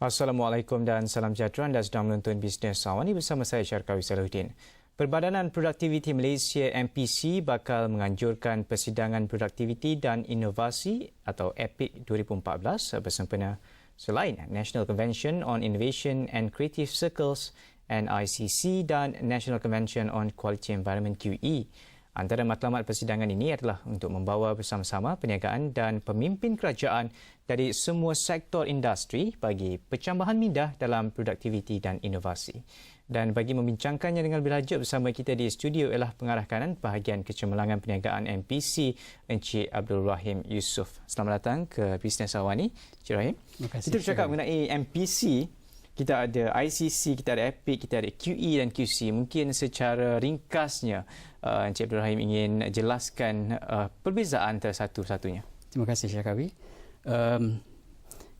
Assalamualaikum dan salam sejahtera. Anda sedang menonton Bisnes Awani bersama saya Syarkawi Salahuddin. Perbadanan Produktiviti Malaysia MPC bakal menganjurkan Persidangan Produktiviti dan Inovasi atau EPIC 2014 bersempena selain National Convention on Innovation and Creative Circles NICC dan National Convention on Quality Environment QE. Antara matlamat persidangan ini adalah untuk membawa bersama-sama perniagaan dan pemimpin kerajaan dari semua sektor industri bagi pencambahan minda dalam produktiviti dan inovasi. Dan bagi membincangkannya dengan lebih lanjut bersama kita di studio ialah pengarah kanan bahagian kecemerlangan perniagaan MPC Encik Abdul Rahim Yusof. Selamat datang ke Bisnes Awani, Encik Rahim. Terima kasih. Kita bercakap mengenai MPC. Kita ada ICC, kita ada EPIC, kita ada QE dan QC. Mungkin secara ringkasnya Encik Abdul Rahim ingin jelaskan perbezaan antara satu-satunya. Terima kasih Syarkawi.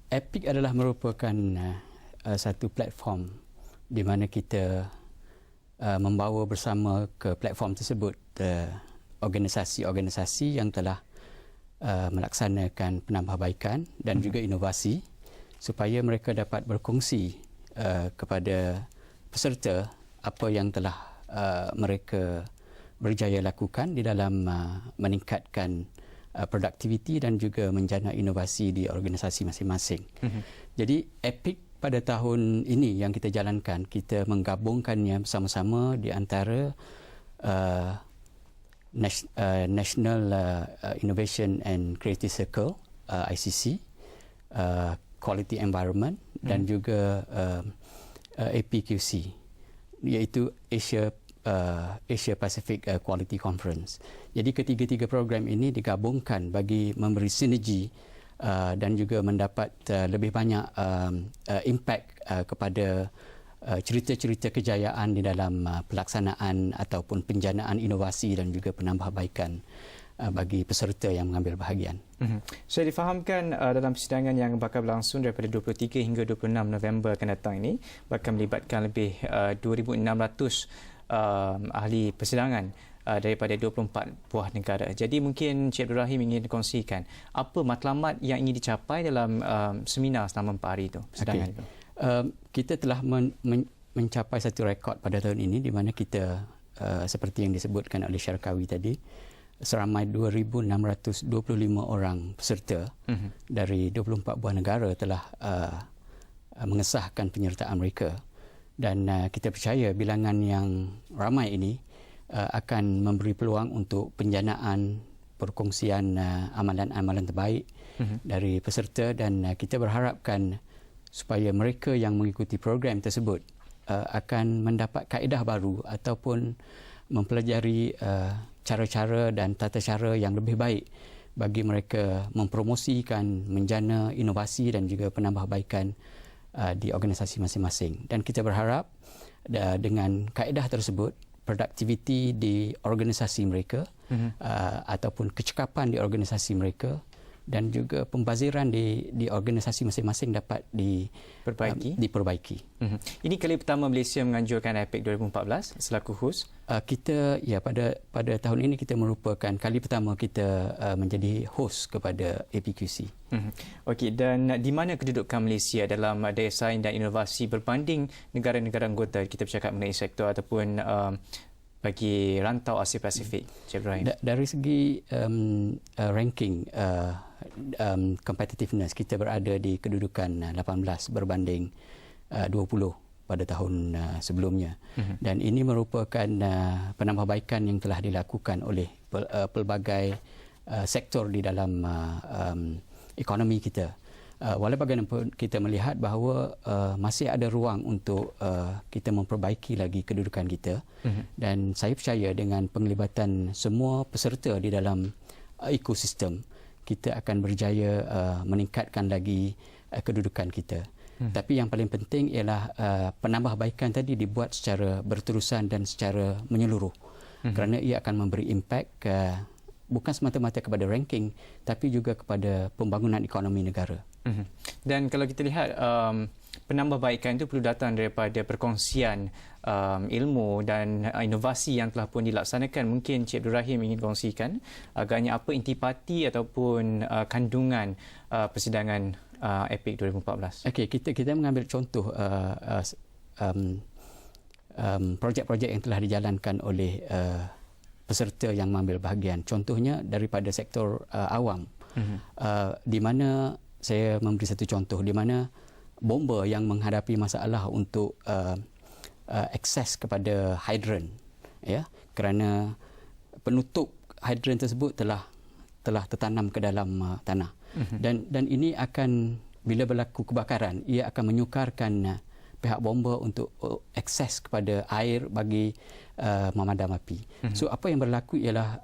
EPIC adalah merupakan satu platform di mana kita membawa bersama ke platform tersebut organisasi-organisasi yang telah melaksanakan penambahbaikan dan juga inovasi supaya mereka dapat berkongsi kepada peserta apa yang telah mereka berjaya lakukan di dalam meningkatkan produktiviti dan juga menjana inovasi di organisasi masing-masing. Jadi EPIC pada tahun ini yang kita jalankan, kita menggabungkannya bersama-sama di antara National Innovation and Creative Circle ICC, Quality Environment dan juga APQC, iaitu Asia Pacific Quality Conference. Jadi ketiga-tiga program ini digabungkan bagi memberi sinergi dan juga mendapat lebih banyak impact kepada cerita-cerita kejayaan di dalam pelaksanaan ataupun penjanaan inovasi dan juga penambahbaikan bagi peserta yang mengambil bahagian. Saya difahamkan dalam persidangan yang bakal berlangsung daripada 23 hingga 26 November akan datang ini bakal melibatkan lebih 2,600 ahli persidangan daripada 24 buah negara. Jadi mungkin Encik Abdul Rahim ingin kongsikan apa matlamat yang ingin dicapai dalam seminar selama 4 hari itu, persidangan itu. Kita telah mencapai satu rekod pada tahun ini di mana kita seperti yang disebutkan oleh Syarkawi tadi, seramai 2,625 orang peserta dari 24 buah negara telah mengesahkan penyertaan mereka. Dan kita percaya bilangan yang ramai ini akan memberi peluang untuk penjanaan, perkongsian amalan-amalan terbaik dari peserta, dan kita berharapkan supaya mereka yang mengikuti program tersebut akan mendapat kaedah baru ataupun mempelajari cara-cara dan tata cara yang lebih baik bagi mereka mempromosikan, menjana inovasi dan juga penambahbaikan di organisasi masing-masing. Dan kita berharap dengan kaedah tersebut, produktiviti di organisasi mereka ataupun kecekapan di organisasi mereka dan juga pembaziran di organisasi masing-masing dapat diperbaiki. Ini kali pertama Malaysia menganjurkan EPIC 2014 selaku host. Kita pada tahun ini kita merupakan kali pertama kita menjadi host kepada APQC. Okey, dan di mana kedudukan Malaysia dalam daya saing dan inovasi berbanding negara-negara anggota? Kita bercakap mengenai sektor ataupun bagi rantau Asia Pasifik, Encik Ibrahim. Dari segi ranking competitiveness, kita berada di kedudukan 18 berbanding 20 pada tahun sebelumnya. Dan ini merupakan penambahbaikan yang telah dilakukan oleh pelbagai sektor di dalam ekonomi kita. Walau bagaimanapun kita melihat bahawa masih ada ruang untuk kita memperbaiki lagi kedudukan kita, dan saya percaya dengan penglibatan semua peserta di dalam ekosistem, kita akan berjaya meningkatkan lagi kedudukan kita. Tapi yang paling penting ialah penambahbaikan tadi dibuat secara berterusan dan secara menyeluruh, kerana ia akan memberi impak bukan semata-mata kepada ranking tapi juga kepada pembangunan ekonomi negara. Dan kalau kita lihat penambahbaikan itu perlu datang daripada perkongsian ilmu dan inovasi yang telah pun dilaksanakan. Mungkin Cik Abdul Rahim ingin kongsikan agaknya apa intipati ataupun kandungan persidangan APEC 2014. Okey, kita mengambil contoh projek-projek yang telah dijalankan oleh peserta yang mengambil bahagian. Contohnya daripada sektor awam, di mana saya memberi satu contoh di mana bomba yang menghadapi masalah untuk akses kepada hidran, ya, kerana penutup hidran tersebut telah tertanam ke dalam tanah. Dan ini akan, bila berlaku kebakaran, ia akan menyukarkan pihak bomba untuk akses kepada air bagi memadam api. So apa yang berlaku ialah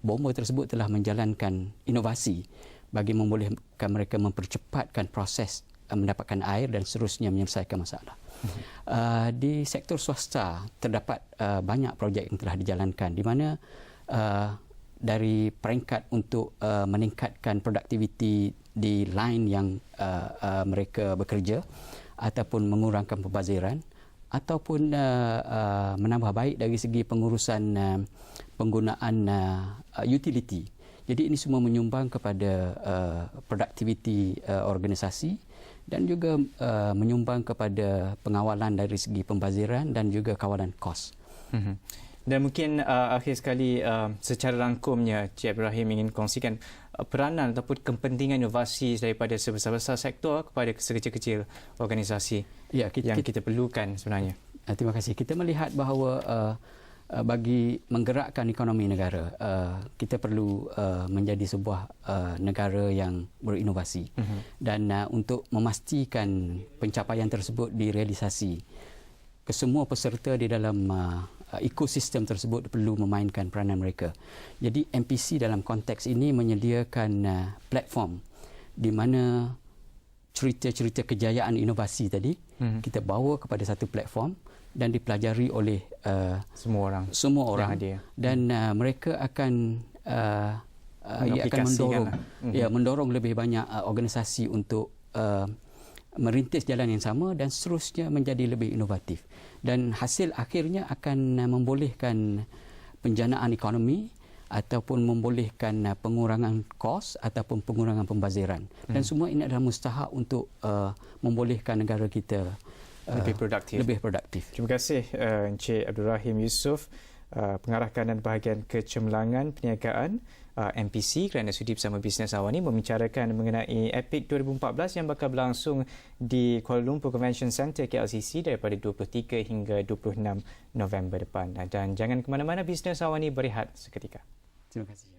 bomba tersebut telah menjalankan inovasi bagi membolehkan mereka mempercepatkan proses mendapatkan air dan seterusnya menyelesaikan masalah. Di sektor swasta terdapat banyak projek yang telah dijalankan di mana dari peringkat untuk meningkatkan produktiviti di line yang mereka bekerja ataupun mengurangkan pembaziran ataupun menambah baik dari segi pengurusan penggunaan utility. Jadi ini semua menyumbang kepada produktiviti organisasi dan juga menyumbang kepada pengawalan dari segi pembaziran dan juga kawalan kos. Dan mungkin akhir sekali secara rangkumnya Cik Abdul Rahim ingin kongsikan peranan ataupun kepentingan inovasi daripada sebesar-besar sektor kepada sekecil-kecil organisasi yang kita perlukan sebenarnya. Terima kasih. Kita melihat bahawa bagi menggerakkan ekonomi negara, kita perlu menjadi sebuah negara yang berinovasi. Dan untuk memastikan pencapaian tersebut direalisasi, kesemua peserta di dalam ekosistem tersebut perlu memainkan peranan mereka. Jadi MPC dalam konteks ini menyediakan platform di mana cerita-cerita kejayaan inovasi tadi kita bawa kepada satu platform dan dipelajari oleh semua orang dan mereka akan mendorong lebih banyak organisasi untuk merintis jalan yang sama dan seterusnya menjadi lebih inovatif, dan hasil akhirnya akan membolehkan penjanaan ekonomi ataupun membolehkan pengurangan kos ataupun pengurangan pembaziran, dan semua ini adalah mustahak untuk membolehkan negara kita lebih produktif. Terima kasih Encik Abdul Rahim Yusof, pengarah kanan bahagian kecemerlangan perniagaan MPC, kerana sudi bersama Bisnes Awani membicarakan mengenai APEC 2014 yang bakal berlangsung di Kuala Lumpur Convention Centre KLCC daripada 23 hingga 26 November depan. Dan jangan ke mana-mana, Bisnes Awani berehat seketika. Terima kasih.